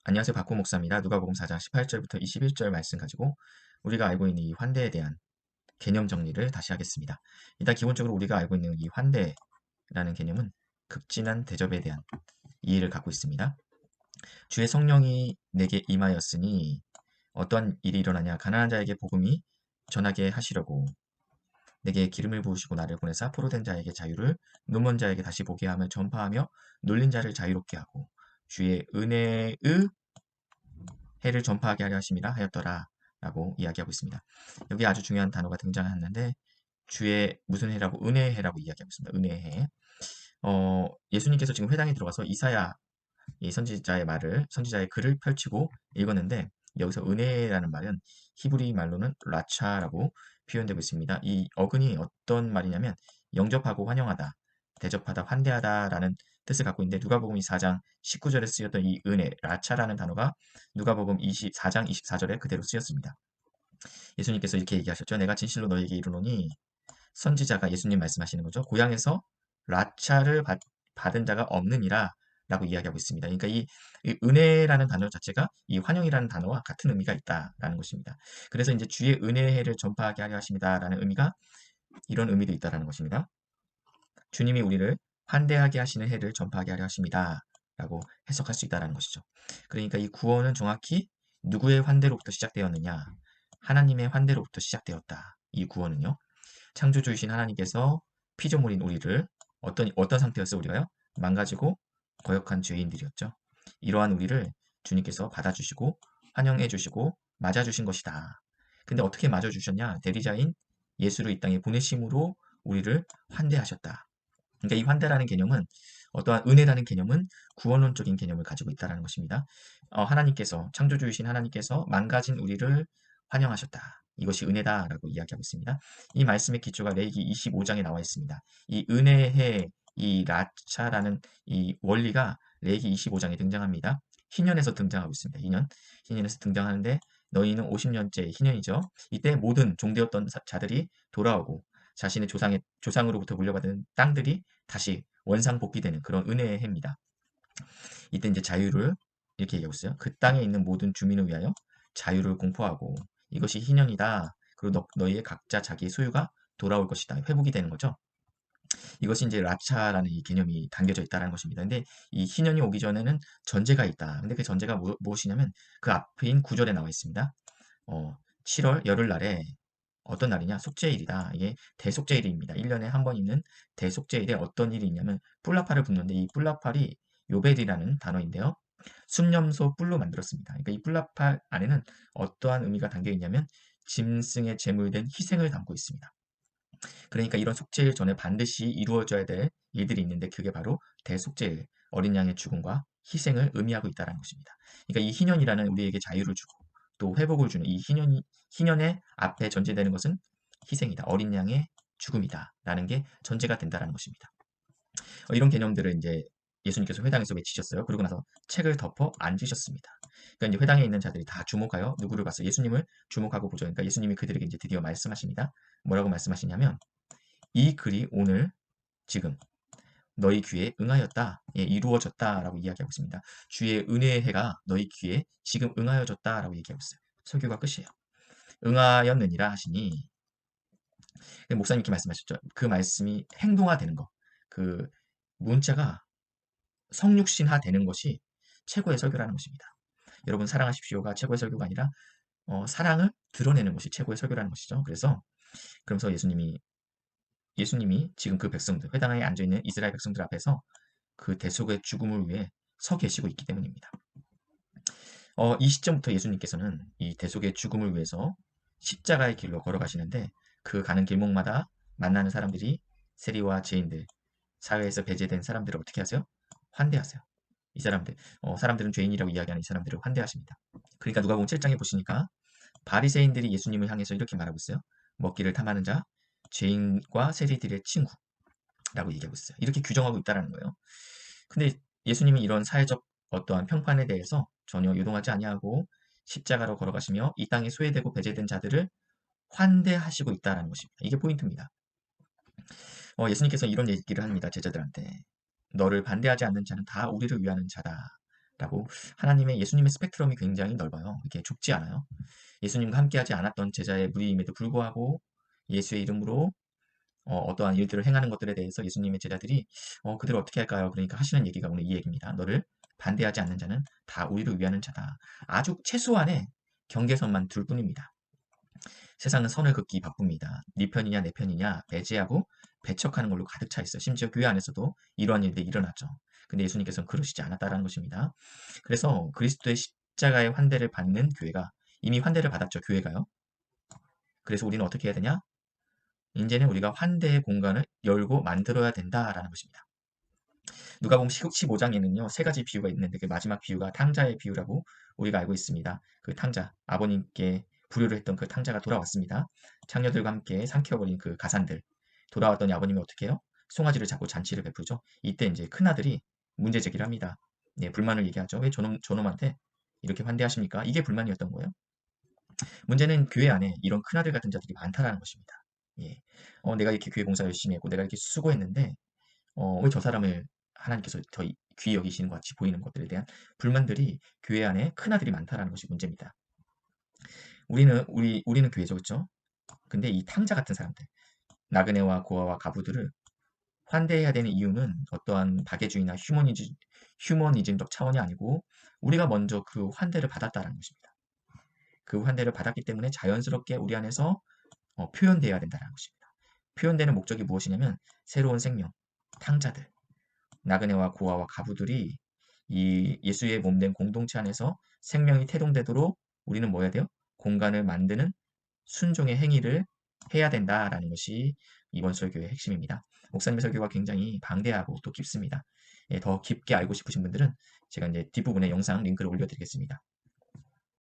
안녕하세요. 박호 목사입니다. 누가복음 4장 18절부터 21절 말씀 가지고 우리가 알고 있는 이 환대에 대한 개념 정리를 다시 하겠습니다. 일단 기본적으로 우리가 알고 있는 이 환대라는 개념은 극진한 대접에 대한 이해를 갖고 있습니다. 주의 성령이 내게 임하였으니 어떤 일이 일어나냐? 가난한 자에게 복음이 전하게 하시려고 내게 기름을 부으시고 나를 보내사 포로된 자에게 자유를, 눈먼 자에게 다시 보게 하며 전파하며 놀린 자를 자유롭게 하고 주의 은혜의 해를 전파하게 하려 하심이라 하였더라 라고 이야기하고 있습니다. 여기 아주 중요한 단어가 등장하는데 주의 무슨 해라고? 은혜의 해라고 이야기하고 있습니다. 은혜의 해. 예수님께서 지금 회당에 들어가서 이사야 이 선지자의 글을 펼치고 읽었는데 여기서 은혜라는 말은 히브리 말로는 라차라고 표현되고 있습니다. 이 어근이 어떤 말이냐면 영접하고 환영하다, 대접하다, 환대하다라는 뜻을 갖고 있는데 누가복음 4장 19절에 쓰였던 이 은혜, 라차라는 단어가 누가복음 24장 24절에 그대로 쓰였습니다. 예수님께서 이렇게 얘기하셨죠. 내가 진실로 너에게 이르노니 선지자가 예수님 말씀하시는 거죠. 고향에서 라차를 받은 자가 없느니라 라고 이야기하고 있습니다. 그러니까 이 은혜라는 단어 자체가 이 환영이라는 단어와 같은 의미가 있다라는 것입니다. 그래서 이제 주의 은혜의 해를 전파하게 하려 하십니다라는 의미가 이런 의미도 있다라는 것입니다. 주님이 우리를 환대하게 하시는 해를 전파하게 하려 하십니다. 라고 해석할 수 있다는 것이죠. 그러니까 이 구원은 정확히 누구의 환대로부터 시작되었느냐? 하나님의 환대로부터 시작되었다. 이 구원은요. 창조주이신 하나님께서 피조물인 우리를 어떤 상태였어 우리가요? 망가지고 거역한 죄인들이었죠. 이러한 우리를 주님께서 받아주시고 환영해 주시고 맞아주신 것이다. 근데 어떻게 맞아주셨냐? 대리자인 예수를 이 땅에 보내심으로 우리를 환대하셨다. 그러니까 이 환대라는 개념은 어떠한 은혜라는 개념은 구원론적인 개념을 가지고 있다는 것입니다. 하나님께서 창조주이신 하나님께서 망가진 우리를 환영하셨다. 이것이 은혜다라고 이야기하고 있습니다. 이 말씀의 기초가 레위기 25장에 나와 있습니다. 이 은혜의 이 라차라는 이 원리가 레위기 25장에 등장합니다. 희년에서 등장하고 있습니다. 희년에서 등장하는데 너희는 50년째 희년이죠. 이때 모든 종되었던 자들이 돌아오고 자신의 조상으로부터 물려받은 땅들이 다시 원상복귀되는 그런 은혜의 해입니다. 이때 이제 자유를 이렇게 얘기하고 있어요. 그 땅에 있는 모든 주민을 위하여 자유를 공포하고 이것이 희년이다. 그리고 너희의 각자 자기의 소유가 돌아올 것이다. 회복이 되는 거죠. 이것이 이제 라차라는 이 개념이 담겨져 있다는 것입니다. 근데 이 희년이 오기 전에는 전제가 있다. 근데 그 전제가 무엇이냐면 그 앞인 구절에 나와 있습니다. 7월 열흘날에 어떤 날이냐? 속죄일이다. 이게 대속죄일입니다. 1년에 한 번 있는 대속죄일에 어떤 일이 있냐면 뿔나팔을 붓는데 이 뿔나팔이 요벨이라는 단어인데요. 순념소 뿔로 만들었습니다. 그러니까 이 뿔나팔 안에는 어떠한 의미가 담겨 있냐면 짐승의 제물된 희생을 담고 있습니다. 그러니까 이런 속죄일 전에 반드시 이루어져야 될 일들이 있는데 그게 바로 대속죄일, 어린 양의 죽음과 희생을 의미하고 있다는 것입니다. 그러니까 이 희년이라는 우리에게 자유를 주고 또 회복을 주는 이 희년의 앞에 전제되는 것은 희생이다. 어린 양의 죽음이다라는 게 전제가 된다는 것입니다. 이런 개념들을 이제 예수님께서 회당에서 외치셨어요. 그러고 나서 책을 덮어 앉으셨습니다. 그러니까 이제 회당에 있는 자들이 다 주목하여 누구를 봤어요? 예수님을 주목하고 보죠. 그러니까 예수님이 그들에게 이제 드디어 말씀하십니다. 뭐라고 말씀하시냐면 이 글이 오늘 지금 너희 귀에 응하였다. 예, 이루어졌다라고 이야기하고 있습니다. 주의 은혜의 해가 너희 귀에 지금 응하여졌다라고 얘기하고 있어요. 설교가 끝이에요. 응하였느니라 하시니 목사님께 말씀하셨죠. 그 말씀이 행동화되는 거. 그 문자가 성육신화 되는 것이 최고의 설교라는 것입니다. 여러분 사랑하십시오가 최고의 설교가 아니라 사랑을 드러내는 것이 최고의 설교라는 것이죠. 그러면서 예수님이 지금 그 백성들, 회당에 앉아있는 이스라엘 백성들 앞에서 그 대속의 죽음을 위해 서 계시고 있기 때문입니다. 이 시점부터 예수님께서는 이 대속의 죽음을 위해서 십자가의 길로 걸어가시는데 그 가는 길목마다 만나는 사람들이 세리와 죄인들, 사회에서 배제된 사람들을 어떻게 하세요? 환대하세요. 이 사람들은 죄인이라고 이야기하는 이 사람들을 환대하십니다. 그러니까 누가복음 7장에 보시니까 바리새인들이 예수님을 향해서 이렇게 말하고 있어요. 먹기를 탐하는 자, 죄인과 세리들의 친구라고 얘기하고 있어요. 이렇게 규정하고 있다는 거예요. 근데 예수님이 이런 사회적 어떠한 평판에 대해서 전혀 유동하지 아니하고 십자가로 걸어가시며 이 땅에 소외되고 배제된 자들을 환대하시고 있다는 것입니다. 이게 포인트입니다. 예수님께서 이런 얘기를 합니다. 제자들한테. 너를 반대하지 않는 자는 다 우리를 위하는 자다. 라고 하나님의 예수님의 스펙트럼이 굉장히 넓어요. 이렇게 좁지 않아요. 예수님과 함께하지 않았던 제자의 무리임에도 불구하고 예수의 이름으로 어떠한 일들을 행하는 것들에 대해서 예수님의 제자들이 그들을 어떻게 할까요? 그러니까 하시는 얘기가 오늘 이 얘기입니다. 너를 반대하지 않는 자는 다 우리를 위하는 자다. 아주 최소한의 경계선만 둘 뿐입니다. 세상은 선을 긋기 바쁩니다. 네 편이냐 내 편이냐 배제하고 배척하는 걸로 가득 차 있어요. 심지어 교회 안에서도 이러한 일들이 일어나죠. 근데 예수님께서는 그러시지 않았다라는 것입니다. 그래서 그리스도의 십자가의 환대를 받는 교회가 이미 환대를 받았죠. 교회가요. 그래서 우리는 어떻게 해야 되냐? 이제는 우리가 환대의 공간을 열고 만들어야 된다라는 것입니다. 누가복음 15장에는요, 세 가지 비유가 있는데 그 마지막 비유가 탕자의 비유라고 우리가 알고 있습니다. 그 탕자, 아버님께 불효를 했던 그 탕자가 돌아왔습니다. 창녀들과 함께 삼켜버린 그 가산들. 돌아왔더니 아버님이 어떻게 해요? 송아지를 잡고 잔치를 베푸죠. 이때 이제 큰아들이 문제 제기를 합니다. 네, 불만을 얘기하죠. 왜 저놈한테 이렇게 환대하십니까? 이게 불만이었던 거예요. 문제는 교회 안에 이런 큰아들 같은 자들이 많다라는 것입니다. 예. 내가 이렇게 교회 봉사 열심히 했고, 내가 이렇게 수고했는데, 왜 저 사람을 하나님께서 더 귀히 여기시는 것 같이 보이는 것들에 대한 불만들이 교회 안에 큰아들이 많다라는 것이 문제입니다. 우리는 교회죠, 그렇죠? 근데 이 탕자 같은 사람들, 나그네와 고아와 가부들을 환대해야 되는 이유는 어떠한 박애주의나 휴머니즘적 차원이 아니고 우리가 먼저 그 환대를 받았다라는 것입니다. 그 환대를 받았기 때문에 자연스럽게 우리 안에서 표현되어야 된다는 것입니다. 표현되는 목적이 무엇이냐면 새로운 생명, 탕자들, 나그네와 고아와 가부들이 이 예수의 몸된 공동체 안에서 생명이 태동되도록 우리는 뭐 해야 돼요? 공간을 만드는 순종의 행위를 해야 된다라는 것이 이번 설교의 핵심입니다. 목사님의 설교가 굉장히 방대하고 또 깊습니다. 더 깊게 알고 싶으신 분들은 제가 이제 뒷부분에 영상 링크를 올려드리겠습니다.